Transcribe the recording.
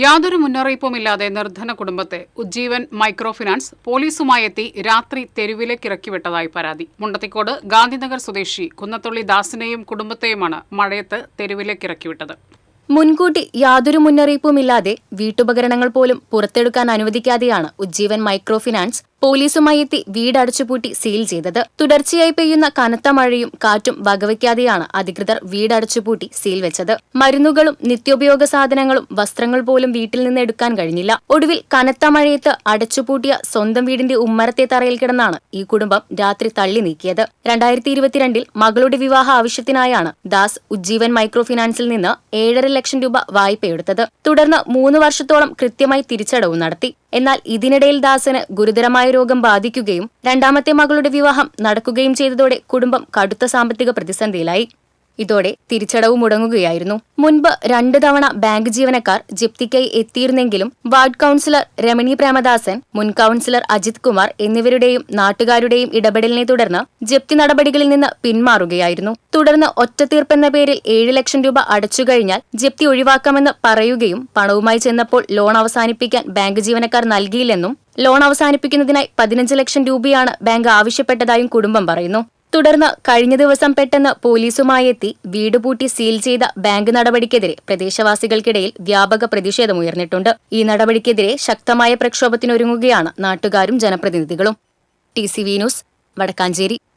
യാതൊരു മുന്നറിയിപ്പുമില്ലാതെ നിർധന കുടുംബത്തെ ഉജ്ജീവൻ മൈക്രോ ഫിനാൻസ് പോലീസുമായെത്തി രാത്രി തെരുവിലേക്കിറക്കിവിട്ടതായി പരാതി. മുണ്ടത്തിക്കോട് ഗാന്ധിനഗർ സ്വദേശി കുന്നത്തുള്ളി ദാസിനെയും കുടുംബത്തെയുമാണ് മഴയത്ത് തെരുവിലേക്കിറക്കിവിട്ടത്. മുൻകൂട്ടി യാതൊരു മുന്നറിയിപ്പുമില്ലാതെ വീട്ടുപകരണങ്ങൾ പോലും പുറത്തെടുക്കാൻ അനുവദിക്കാതെയാണ് ഉജ്ജീവൻ മൈക്രോ ഫിനാൻസ് പോലീസുമായി എത്തി വീട് അടച്ചുപൂട്ടി സീൽ ചെയ്തത്. തുടർച്ചയായി പെയ്യുന്ന കനത്ത മഴയും കാറ്റും വകവയ്ക്കാതെയാണ് അധികൃതർ വീട് അടച്ചുപൂട്ടി സീൽ വെച്ചത്. മരുന്നുകളും നിത്യോപയോഗ സാധനങ്ങളും വസ്ത്രങ്ങൾ പോലും വീട്ടിൽ നിന്ന് എടുക്കാൻ കഴിഞ്ഞില്ല. ഒടുവിൽ കനത്ത മഴയത്ത് അടച്ചുപൂട്ടിയ സ്വന്തം വീടിന്റെ ഉമ്മറത്തെ തറയിൽ കിടന്നാണ് ഈ കുടുംബം രാത്രി തള്ളി നീക്കിയത്. 2022 മകളുടെ വിവാഹ ആവശ്യത്തിനായാണ് ദാസ് ഉജ്ജീവൻ മൈക്രോ ഫിനാൻസിൽ നിന്ന് 7.5 ലക്ഷം രൂപ വായ്പയെടുത്തത്. തുടർന്ന് 3 വർഷത്തോളം കൃത്യമായി തിരിച്ചടവ് നടത്തി. എന്നാൽ ഇതിനിടയിൽ ദാസിന് ഗുരുതരമായ രോഗം ബാധിക്കുകയും രണ്ടാമത്തെ മകളുടെ വിവാഹം നടക്കുകയും ചെയ്തതോടെ കുടുംബം കടുത്ത സാമ്പത്തിക പ്രതിസന്ധിയിലായി. ഇതോടെ തിരിച്ചടവ് മുടങ്ങുകയായിരുന്നു. മുൻപ് 2 തവണ ബാങ്ക് ജീവനക്കാർ ജപ്തിക്കായി എത്തിയിരുന്നെങ്കിലും വാർഡ് കൌൺസിലർ രമണി പ്രേമദാസൻ, മുൻ കൌൺസിലർ അജിത് കുമാർ എന്നിവരുടെയും നാട്ടുകാരുടെയും ഇടപെടലിനെ തുടർന്ന് ജപ്തി നടപടികളിൽ നിന്ന് പിന്മാറുകയായിരുന്നു. തുടർന്ന് ഒറ്റത്തീർപ്പെന്ന പേരിൽ 7 ലക്ഷം രൂപ അടച്ചുകഴിഞ്ഞാൽ ജപ്തി ഒഴിവാക്കാമെന്ന് പറയുകയും പണവുമായി ചെന്നപ്പോൾ ലോൺ അവസാനിപ്പിക്കാൻ ബാങ്ക് ജീവനക്കാർ നൽകിയില്ലെന്നും ലോൺ അവസാനിപ്പിക്കുന്നതിനായി 15 ലക്ഷം രൂപയാണ് ബാങ്ക് ആവശ്യപ്പെട്ടതായും കുടുംബം പറയുന്നു. തുടർന്ന് കഴിഞ്ഞ ദിവസം പെട്ടെന്ന് പോലീസുമായി എത്തി വീട് പൂട്ടി സീൽ ചെയ്ത ബാങ്ക് നടപടിക്കെതിരെ പ്രദേശവാസികൾക്കിടയിൽ വ്യാപക പ്രതിഷേധമുയർന്നിട്ടുണ്ട്. ഈ നടപടിക്കെതിരെ ശക്തമായ പ്രക്ഷോഭത്തിനൊരുങ്ങുകയാണ് നാട്ടുകാരും ജനപ്രതിനിധികളും. TCV news, Vadakkanchery.